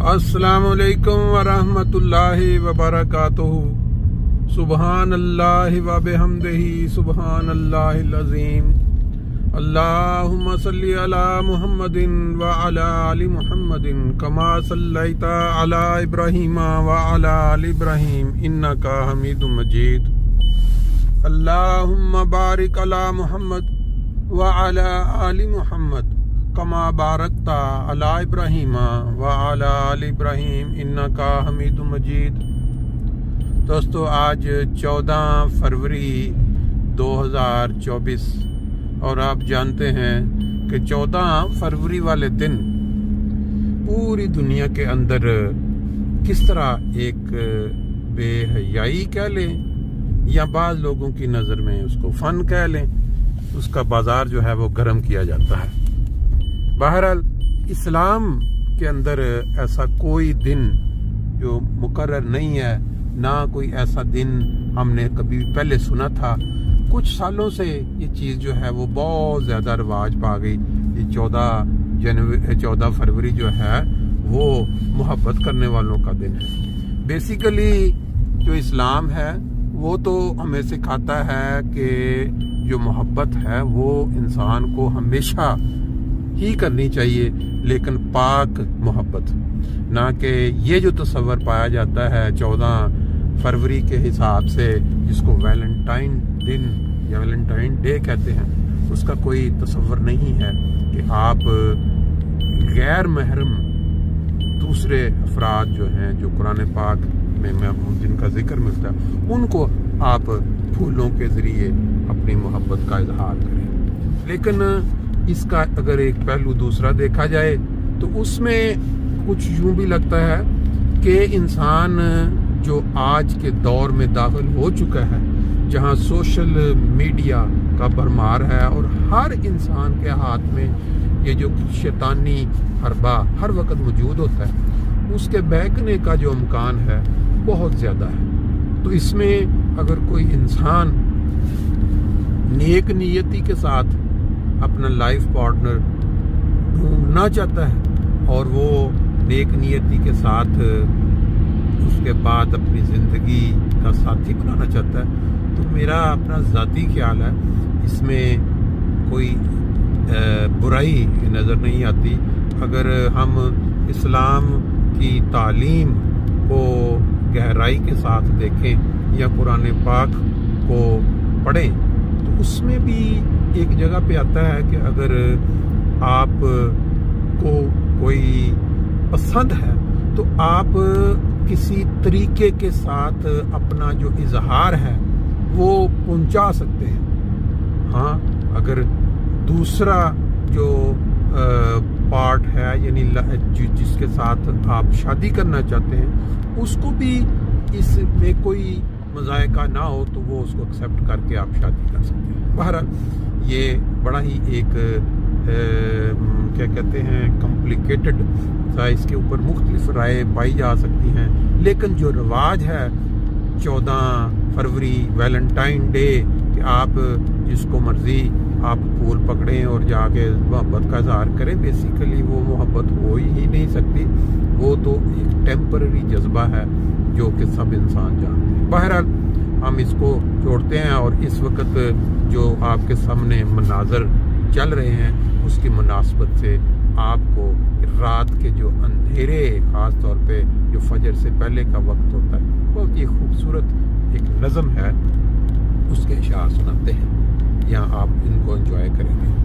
अस्सलामुअलैकुम वरहमतुल्लाहि वबरकातुहू। सुबहान अल्लाह व बिहम्दिही सुबहानल्लाहिल अज़ीम। अल्लाहुम्मा सल्लि अला मुहम्मदिन व अला आलि मुहम्मदिन कमा सल्लैता अला इब्राहीम व अला आलि इब्राहीम इन्नका हमीदुम मजीद। अल्लाहुम्मा बारिक अला मुहम्मद व अला आलि मुहम्मद कमा बारकता अला इब्राहीम व अला आलि इब्राहीम इन्नका हमीदुम मजीद। दोस्तों, आज 14 फरवरी 2024 और आप जानते हैं कि 14 फरवरी वाले दिन पूरी दुनिया के अंदर किस तरह एक बेहयाई कह लें या बाज़ लोगों की नज़र में उसको फ़न कह लें, उसका बाज़ार जो है वो गर्म किया जाता है। बहरहाल इस्लाम के अंदर ऐसा कोई दिन जो मुकर्रर नहीं है, ना कोई ऐसा दिन हमने कभी पहले सुना था। कुछ सालों से ये चीज़ जो है वो बहुत ज़्यादा रवाज पा गई। ये 14 फरवरी जो है वो मोहब्बत करने वालों का दिन है। बेसिकली जो इस्लाम है वो तो हमें सिखाता है कि जो मोहब्बत है वो इंसान को हमेशा ही करनी चाहिए, लेकिन पाक मोहब्बत, ना कि ये जो तस्वर पाया जाता है 14 फरवरी के हिसाब से, जिसको वैलेंटाइन दिन या वैलेंटाइन डे कहते हैं, उसका कोई तस्वर नहीं है कि आप गैर महरम दूसरे अफराद जो हैं, जो कुरान पाक में जिनका जिक्र मिलता है, उनको आप फूलों के ज़रिए अपनी मोहब्बत का इजहार करें। लेकिन इसका अगर एक पहलू दूसरा देखा जाए तो उसमें कुछ यूं भी लगता है कि इंसान जो आज के दौर में दाखिल हो चुका है, जहां सोशल मीडिया का भरमार है और हर इंसान के हाथ में ये जो शैतानी हरबा हर वक्त मौजूद होता है, उसके बहकने का जो इम्कान है बहुत ज़्यादा है। तो इसमें अगर कोई इंसान नेक नियति के साथ अपना लाइफ पार्टनर ढूंढना चाहता है और वो नेक नियति के साथ उसके बाद अपनी ज़िंदगी का साथी बनाना चाहता है, तो मेरा अपना ज़ाती ख्याल है इसमें कोई बुराई नज़र नहीं आती अगर हम इस्लाम की तालीम को गहराई के साथ देखें या कुरान पाक को पढ़ें। तो उसमें भी एक जगह पे आता है कि अगर आप को कोई पसंद है तो आप किसी तरीके के साथ अपना जो इजहार है वो पहुंचा सकते हैं। हाँ, अगर दूसरा जो पार्ट है, यानी जिसके साथ आप शादी करना चाहते हैं, उसको भी इसमें कोई मज़ायका ना हो तो वो उसको एक्सेप्ट करके आप शादी कर सकते हैं। बहरहाल ये बड़ा ही एक क्या कहते हैं कॉम्प्लिकेटेड सा, इसके ऊपर मुख्तलिफ राय पाई जा सकती हैं, लेकिन जो रिवाज है 14 फरवरी वैलेंटाइन डे कि आप जिसको मर्जी आप फूल पकड़ें और जाके मोहब्बत का इजहार करें, बेसिकली वो मोहब्बत हो ही नहीं सकती। वो तो एक टेम्पररी जज्बा है जो कि सब इंसान जानते हैं। बहरहाल हम इसको छोड़ते हैं और इस वक्त जो आपके सामने मनाजर चल रहे हैं उसकी मुनासबत से आपको रात के जो अंधेरे, ख़ास तौर पे जो फजर से पहले का वक्त होता है, बहुत ही खूबसूरत एक नज़म है, उसके इशार सुनाते हैं, या आप इनको एंजॉय करेंगे।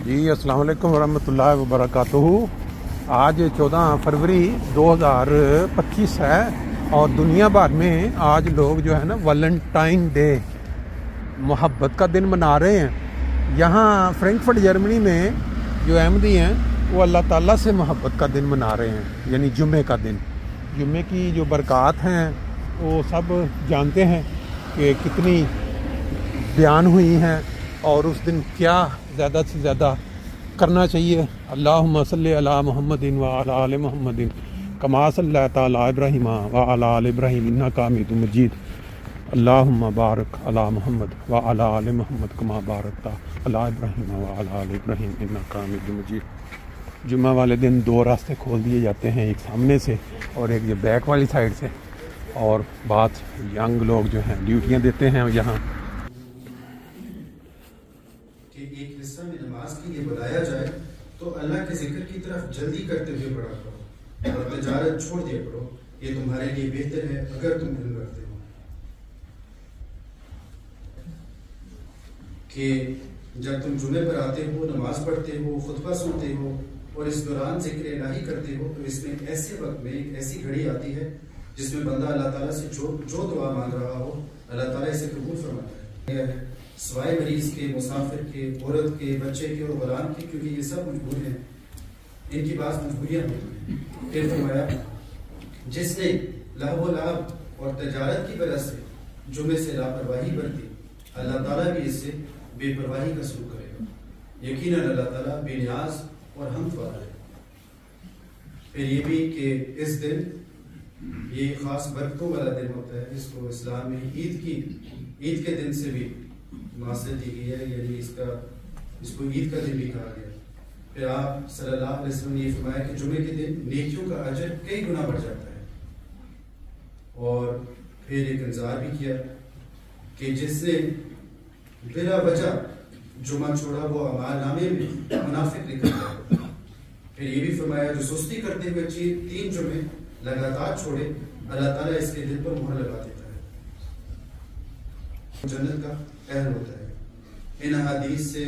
جی السلام علیکم ورحمۃ اللہ وبرکاتہ۔ آج 14 فروری 2025 ہے اور دنیا بھر میں آج لوگ جو ہے نا ویلنٹائن ڈے محبت کا دن منا رہے ہیں۔ یہاں فرینکفرٹ جرمنی میں جو احمدی ہیں وہ اللہ تعالیٰ سے محبت کا دن منا رہے ہیں، یعنی جمعے کا دن۔ جمعے کی جو برکات ہیں وہ سب جانتے ہیں کہ کتنی بیان ہوئی ہیں اور اس دن کیا زیادہ سے زیادہ کرنا چاہیے۔ اللہم صلی علی محمد وعلی آل محمد کما صلیت علی ابراہیم وعلی آل ابراہیم انک حمید مجید۔ اللہم بارک علی محمد وعلی آل محمد کما بارکت علی ابراہیم وعلی آل ابراہیم انک حمید مجید۔ جمعہ والے دن 2 راستے کھول دیے جاتے ہیں، ایک سامنے سے اور ایک یہ بیک والی سائڈ سے، اور بات ینگ لوگ جو ہیں ڈیوٹیاں دیتے ہیں یہاں۔ ایک حصہ میں نماز کے لیے بلایا جائے تو اللہ کے ذکر کی طرف جلدی کرتے ہوئے پڑھا کرو اور تجارت چھوڑ دیا کرو، یہ تمہارے لیے بہتر ہے اگر تم علم رکھتے ہو۔ کہ جب تم جمعے پر آتے ہو، نماز پڑھتے ہو، خطبہ سنتے ہو اور اس دوران ذکر الہی کرتے ہو تو اس میں ایسے وقت میں ایک ایسی گھڑی آتی ہے جس میں بندہ اللہ تعالیٰ سے جو دعا مانگ رہا ہو اللہ تعالیٰ اسے قبول فرماتا ہے، سوائے مریض کے، مسافر کے، عورت کے، بچے کے اور غلام کے، کیونکہ یہ سب مجبور ہیں، ان کی بعض مجبوریاں ہوتی ہیں۔ پھر فرمایا جس نے لہو و لعب اور تجارت کی وجہ سے جمعے سے لاپرواہی برتی اللہ تعالیٰ بھی اس سے بے پرواہی کا سلوک کرے گا، یقیناً اللہ تعالیٰ بے نیاز اور حمد والا ہے۔ پھر یہ بھی کہ اس دن یہ خاص برکتوں والا دن ہوتا ہے، اس کو اسلام میں عید کے دن سے بھی معاشرت دی گئی ہے، یعنی اس کو عید کا دن بھی کہا گیا۔ پھر آپ صلی اللہ علیہ وسلم نے یہ فرمایا کہ جمعے کے دن نیکیوں کا اجر کئی گنا بڑھ جاتا ہے، اور پھر ایک انذار بھی کیا کہ جس نے بلا وجہ جمعہ چھوڑا وہ اعمال نامے میں منافق لکھا جائے۔ پھر یہ بھی فرمایا جو سستی کرتے ہوئے 3 جمعے لگاتار چھوڑے اللہ تعالیٰ اس کے دل پر مہر لگا دیتا ہے، جنت کا اہل ہوتا ہے۔ ان حدیث سے